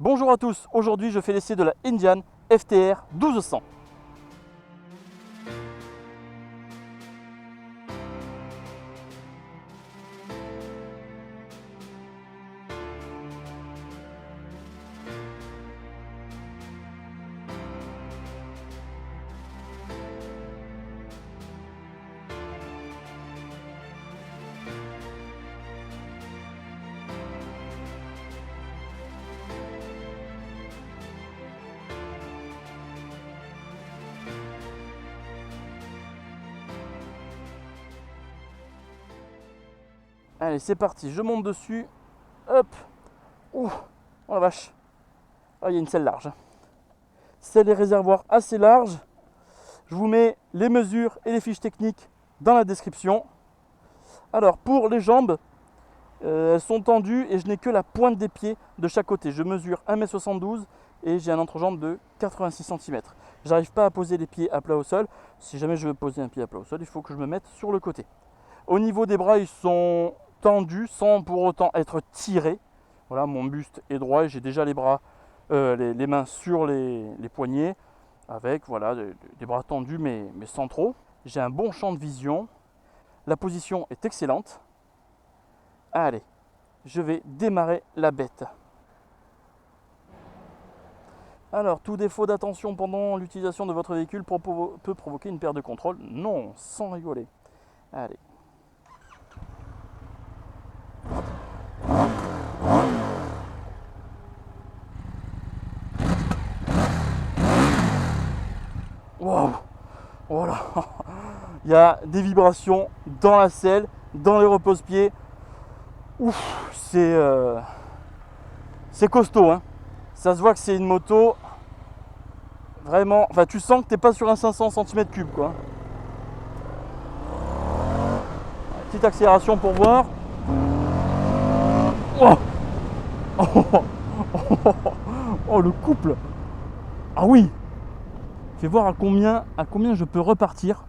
Bonjour à tous, aujourd'hui je fais l'essai de la Indian FTR 1200. Allez, c'est parti, je monte dessus. Hop. Ouh, oh la vache. Ah, il y a une selle large. Selle et réservoir assez large. Je vous mets les mesures et les fiches techniques dans la description. Alors, pour les jambes, elles sont tendues et je n'ai que la pointe des pieds de chaque côté. Je mesure 1,72 m et j'ai un entrejambe de 86 cm. J'arrive pas à poser les pieds à plat au sol. Si jamais je veux poser un pied à plat au sol, il faut que je me mette sur le côté. Au niveau des bras, ils sont tendus sans pour autant être tirés. Voilà, mon buste est droit et j'ai déjà les bras, les mains sur les poignets avec voilà, des bras tendus mais sans trop. J'ai un bon champ de vision. La position est excellente. Allez, je vais démarrer la bête. Alors, tout défaut d'attention pendant l'utilisation de votre véhicule peut provoquer une perte de contrôle. Non, sans rigoler. Allez. Wow, voilà. Il y a des vibrations dans la selle, dans les repose-pieds. Ouf, c'est costaud, hein. Ça se voit que c'est une moto vraiment. Enfin, tu sens que t'es pas sur un 500 cm3, quoi. Petite accélération pour voir. Oh, oh, le couple. Ah oui. Fais voir à combien je peux repartir.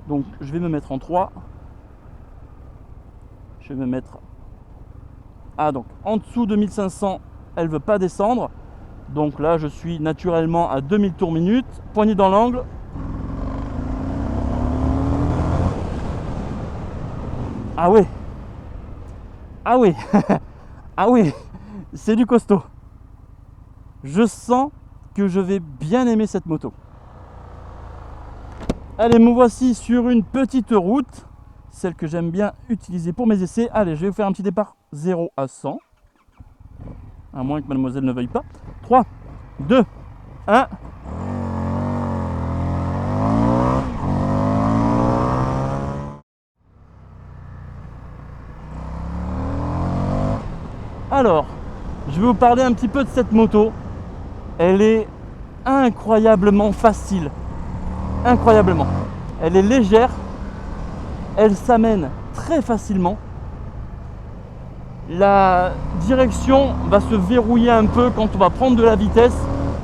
Donc je vais me mettre en 3. Je vais me mettre. Ah, donc en dessous de 1500, elle ne veut pas descendre. Donc là je suis naturellement à 2000 tours minute. Poignée dans l'angle. Ah oui. Ah oui. Ah oui. C'est du costaud. Je sens que je vais bien aimer cette moto. Allez, me voici sur une petite route, celle que j'aime bien utiliser pour mes essais. Allez, je vais vous faire un petit départ 0 à 100, à moins que mademoiselle ne veuille pas. 3, 2, 1. Alors, je vais vous parler un petit peu de cette moto. Elle est incroyablement facile. Incroyablement. Elle est légère. Elle s'amène très facilement. La direction va se verrouiller un peu quand on va prendre de la vitesse.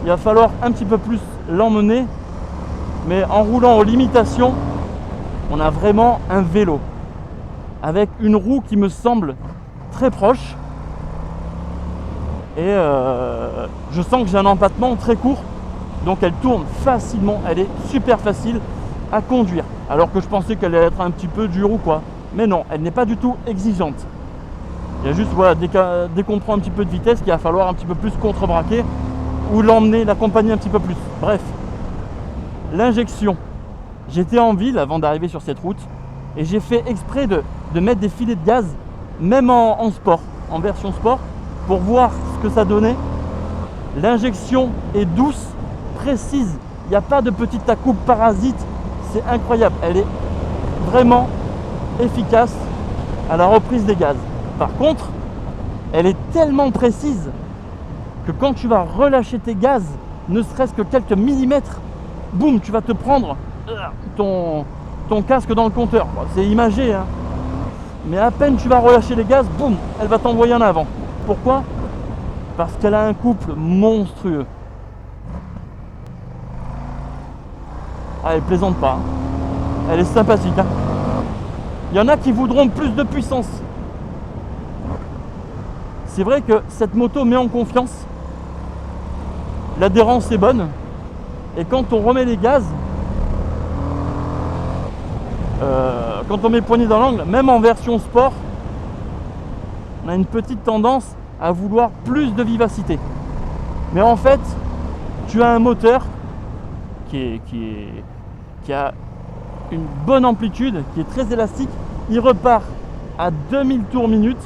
Il va falloir un petit peu plus l'emmener. Mais en roulant aux limitations, on a vraiment un vélo. Avec une roue qui me semble très proche. Et je sens que j'ai un empattement très court, donc elle tourne facilement, elle est super facile à conduire, alors que je pensais qu'elle allait être un petit peu dure ou quoi, mais non, elle n'est pas du tout exigeante. Il y a juste, voilà, dès qu'on prend un petit peu de vitesse, qu'il va falloir un petit peu plus contrebraquer ou l'emmener, l'accompagner un petit peu plus. Bref, l'injection, j'étais en ville avant d'arriver sur cette route et j'ai fait exprès de mettre des filets de gaz, même en sport, en version sport, pour voir ce que ça donnait. L'injection est douce, précise, il n'y a pas de petite à-coupe parasite, c'est incroyable, elle est vraiment efficace à la reprise des gaz. Par contre, elle est tellement précise que quand tu vas relâcher tes gaz, ne serait-ce que quelques millimètres, boum, tu vas te prendre ton casque dans le compteur. Bon, c'est imagé, hein, mais à peine tu vas relâcher les gaz, boum, elle va t'envoyer en avant. Pourquoi ? Parce qu'elle a un couple monstrueux. Ah, elle plaisante pas. Hein. Elle est sympathique. Hein. Il y en a qui voudront plus de puissance. C'est vrai que cette moto met en confiance. L'adhérence est bonne. Et quand on remet les gaz, quand on met le poignet dans l'angle, même en version sport, on a une petite tendance à vouloir plus de vivacité. Mais en fait, tu as un moteur qui a une bonne amplitude, qui est très élastique. Il repart à 2000 tours minute.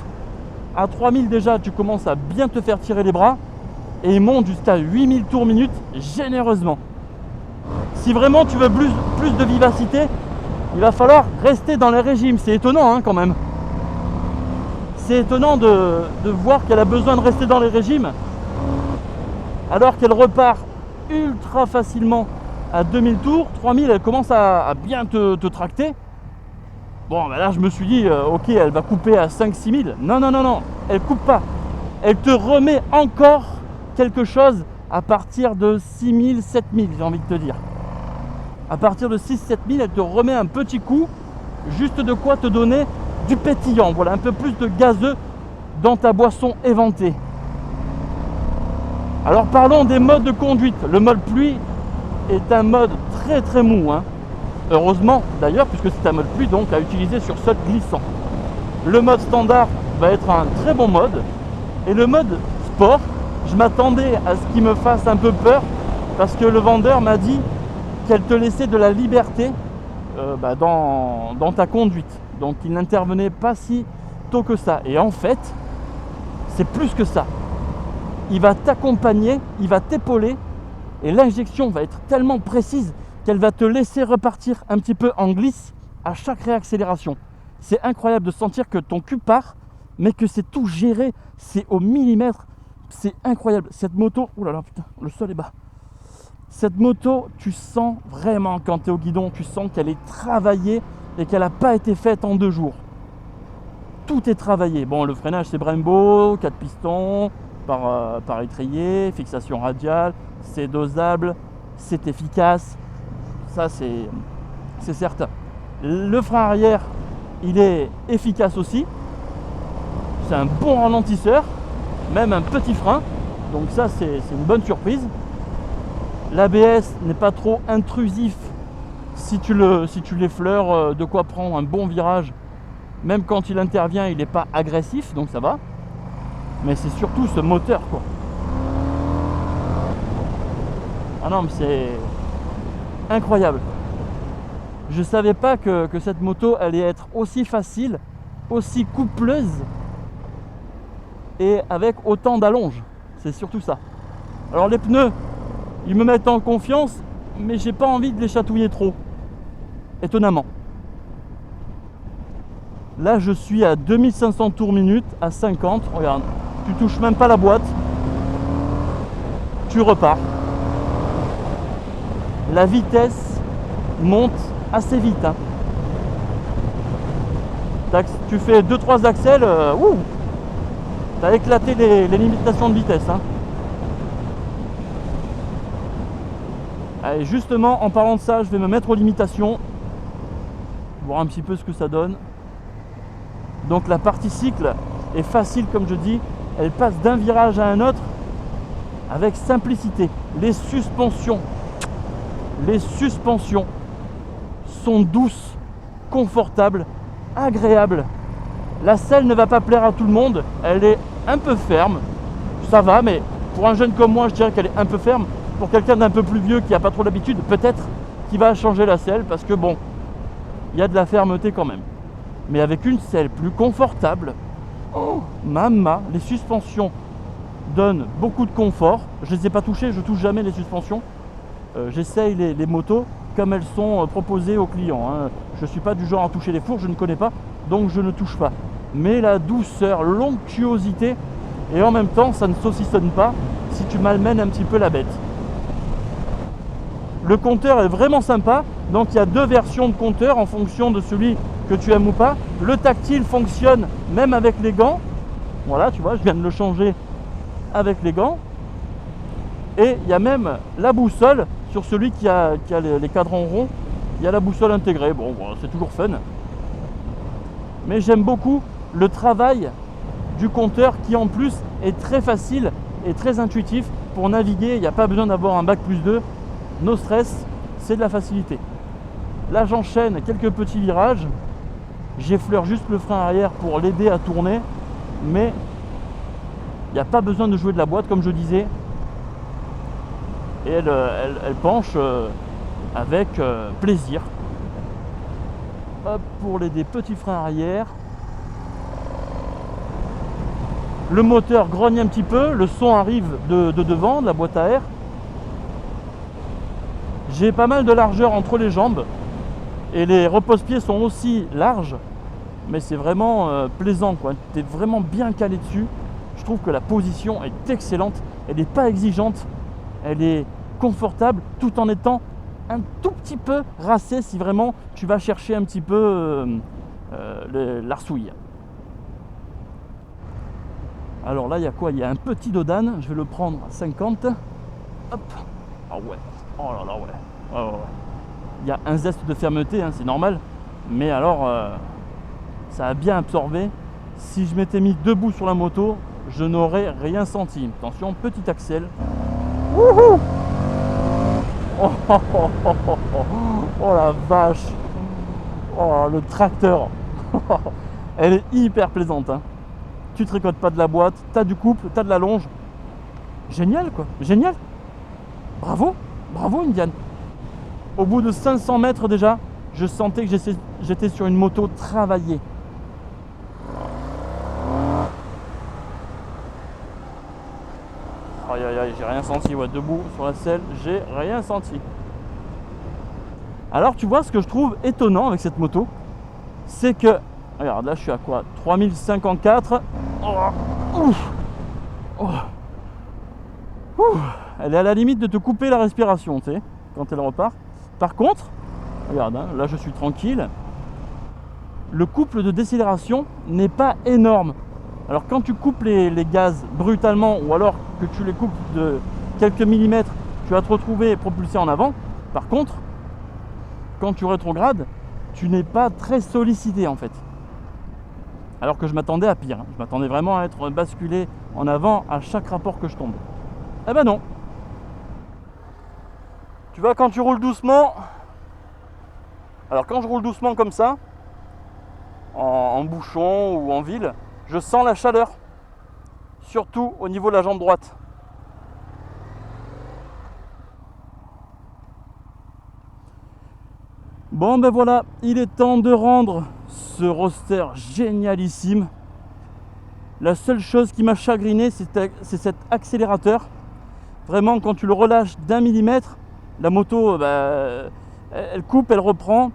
À 3000 déjà, tu commences à bien te faire tirer les bras. Et il monte jusqu'à 8000 tours minute généreusement. Si vraiment tu veux plus de vivacité, il va falloir rester dans les régimes. C'est étonnant hein, quand même. C'est étonnant de voir qu'elle a besoin de rester dans les régimes alors qu'elle repart ultra facilement à 2000 tours. 3000, elle commence à bien te tracter. Bon, ben là je me suis dit, ok, elle va couper à 5-6 000. Non, elle coupe pas. Elle te remet encore quelque chose à partir de 6 000, 7 000, j'ai envie de te dire. À partir de 6-7 000, elle te remet un petit coup, juste de quoi te donner du pétillant, voilà, un peu plus de gazeux dans ta boisson éventée. Alors parlons des modes de conduite. Le mode pluie est un mode très très mou, hein. Heureusement d'ailleurs, puisque c'est un mode pluie donc à utiliser sur sol glissant. Le mode standard va être un très bon mode. Et le mode sport, je m'attendais à ce qu'il me fasse un peu peur parce que le vendeur m'a dit qu'elle te laissait de la liberté dans ta conduite. Donc il n'intervenait pas si tôt que ça. Et en fait, c'est plus que ça. Il va t'accompagner, il va t'épauler et l'injection va être tellement précise qu'elle va te laisser repartir un petit peu en glisse à chaque réaccélération. C'est incroyable de sentir que ton cul part, mais que c'est tout géré, c'est au millimètre. C'est incroyable. Cette moto, oh là là, putain, le sol est bas. Cette moto, tu sens vraiment quand tu es au guidon, tu sens qu'elle est travaillée et qu'elle n'a pas été faite en 2 jours. Tout est travaillé. Bon, le freinage c'est Brembo, 4 pistons, par étrier, fixation radiale, c'est dosable, c'est efficace. Ça c'est certain. Le frein arrière, il est efficace aussi. C'est un bon ralentisseur, même un petit frein. Donc ça c'est une bonne surprise. L'ABS n'est pas trop intrusif si tu l'effleures, de quoi prendre un bon virage. Même quand il intervient, il n'est pas agressif, donc ça va. Mais c'est surtout ce moteur, quoi. Ah non, mais c'est incroyable. Je ne savais pas que cette moto allait être aussi facile, aussi coupleuse et avec autant d'allonge. C'est surtout ça. Alors les pneus, ils me mettent en confiance, mais j'ai pas envie de les chatouiller trop. Étonnamment. Là, je suis à 2500 tours minute, à 50. Regarde, tu touches même pas la boîte. Tu repars. La vitesse monte assez vite. Hein. Tu fais 2-3 accels, tu as éclaté les limitations de vitesse. Hein. Allez, justement, en parlant de ça, je vais me mettre aux limitations. Voir un petit peu ce que ça donne. Donc la partie cycle est facile, comme je dis. Elle passe d'un virage à un autre avec simplicité. Les suspensions sont douces, confortables, agréables. La selle ne va pas plaire à tout le monde. Elle est un peu ferme. Ça va, mais pour un jeune comme moi, je dirais qu'elle est un peu ferme. Pour quelqu'un d'un peu plus vieux qui n'a pas trop l'habitude, peut-être qu'il va changer la selle parce que bon, il y a de la fermeté quand même. Mais avec une selle plus confortable, oh mama, les suspensions donnent beaucoup de confort. Je ne les ai pas touchées, je ne touche jamais les suspensions. J'essaye les motos comme elles sont proposées aux clients. Hein. Je ne suis pas du genre à toucher les fours, je ne connais pas, donc je ne touche pas. Mais la douceur, l'onctuosité, et en même temps, ça ne saucissonne pas si tu malmènes un petit peu la bête. Le compteur est vraiment sympa, donc il y a 2 versions de compteur en fonction de celui que tu aimes ou pas. Le tactile fonctionne même avec les gants. Voilà, tu vois, je viens de le changer avec les gants. Et il y a même la boussole sur celui qui a les cadrans ronds. Il y a la boussole intégrée. Bon, voilà, c'est toujours fun. Mais j'aime beaucoup le travail du compteur qui en plus est très facile et très intuitif pour naviguer. Il n'y a pas besoin d'avoir un bac plus 2. No stress, c'est de la facilité. Là j'enchaîne quelques petits virages. J'effleure juste le frein arrière pour l'aider à tourner. Mais il n'y a pas besoin de jouer de la boîte comme je disais. Et elle penche avec plaisir. Hop, pour l'aider, petit frein arrière. Le moteur grogne un petit peu, le son arrive de devant, de la boîte à air. J'ai pas mal de largeur entre les jambes et les repose-pieds sont aussi larges, mais c'est vraiment plaisant, quoi. Tu es vraiment bien calé dessus. Je trouve que la position est excellente, elle n'est pas exigeante, elle est confortable tout en étant un tout petit peu racée si vraiment tu vas chercher un petit peu l'arsouille. Alors là, il y a quoi? Il y a un petit dodane, je vais le prendre à 50. Hop. Ah ouais. Oh là là, ouais. Ouais, ouais, ouais. Il y a un zeste de fermeté, hein, c'est normal. Mais alors, ça a bien absorbé. Si je m'étais mis debout sur la moto, je n'aurais rien senti. Attention, petit axel. Wouhou! Oh, oh, oh, oh, oh, oh. Oh la vache! Oh, le tracteur! Elle est hyper plaisante, hein. Tu tricotes pas de la boîte, tu as du couple, tu as de la longe. Génial, quoi, génial. Bravo, bravo Indian. Au bout de 500 mètres déjà, je sentais que j'étais sur une moto travaillée. Aïe aïe aïe, j'ai rien senti, ouais, debout sur la selle, j'ai rien senti. Alors tu vois, ce que je trouve étonnant avec cette moto, c'est que, regarde, là je suis à quoi, 3054. Oh, ouf, oh, ouf. Elle est à la limite de te couper la respiration, tu sais, quand elle repart. Par contre, regarde, hein, là je suis tranquille. Le couple de décélération n'est pas énorme. Alors quand tu coupes les gaz brutalement ou alors que tu les coupes de quelques millimètres, tu vas te retrouver propulsé en avant. Par contre, quand tu rétrogrades, tu n'es pas très sollicité en fait. Alors que je m'attendais à pire, hein. Je m'attendais vraiment à être basculé en avant à chaque rapport que je tombe. Eh ben non. Tu vois, quand tu roules doucement, alors quand je roule doucement comme ça, en bouchon ou en ville, je sens la chaleur, surtout au niveau de la jambe droite. Bon ben voilà, il est temps de rendre ce roster génialissime. La seule chose qui m'a chagriné, c'est cet accélérateur. Vraiment, quand tu le relâches d'1 millimètre, la moto, elle coupe, elle reprend.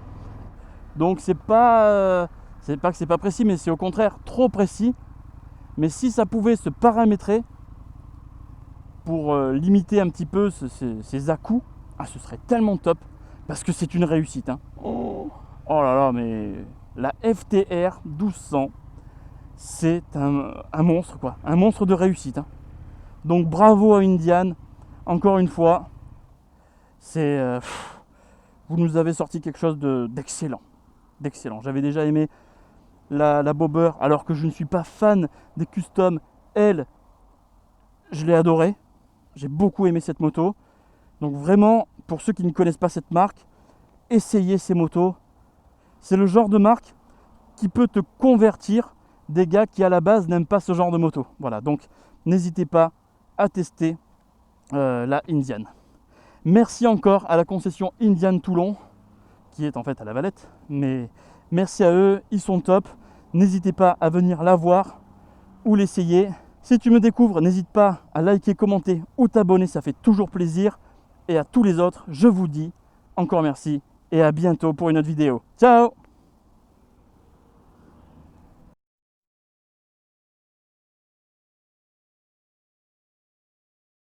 Donc c'est pas que c'est pas précis, mais c'est au contraire trop précis. Mais si ça pouvait se paramétrer pour limiter un petit peu ces à-coups, ce serait tellement top. Parce que c'est une réussite, hein. Oh là là, mais la FTR 1200, c'est un monstre, quoi. Un monstre de réussite, hein. Donc bravo à Indian, encore une fois. Vous nous avez sorti quelque chose d'excellent. D'excellent. J'avais déjà aimé la Bobber, alors que je ne suis pas fan des customs. Elle, je l'ai adorée. J'ai beaucoup aimé cette moto. Donc vraiment, pour ceux qui ne connaissent pas cette marque, essayez ces motos. C'est le genre de marque qui peut te convertir des gars qui à la base n'aiment pas ce genre de moto. Voilà, donc n'hésitez pas à tester la Indian. Merci encore à la concession Indian Toulon, qui est en fait à La Valette. Mais merci à eux, ils sont top. N'hésitez pas à venir la voir ou l'essayer. Si tu me découvres, n'hésite pas à liker, commenter ou t'abonner, ça fait toujours plaisir. Et à tous les autres, je vous dis encore merci et à bientôt pour une autre vidéo. Ciao!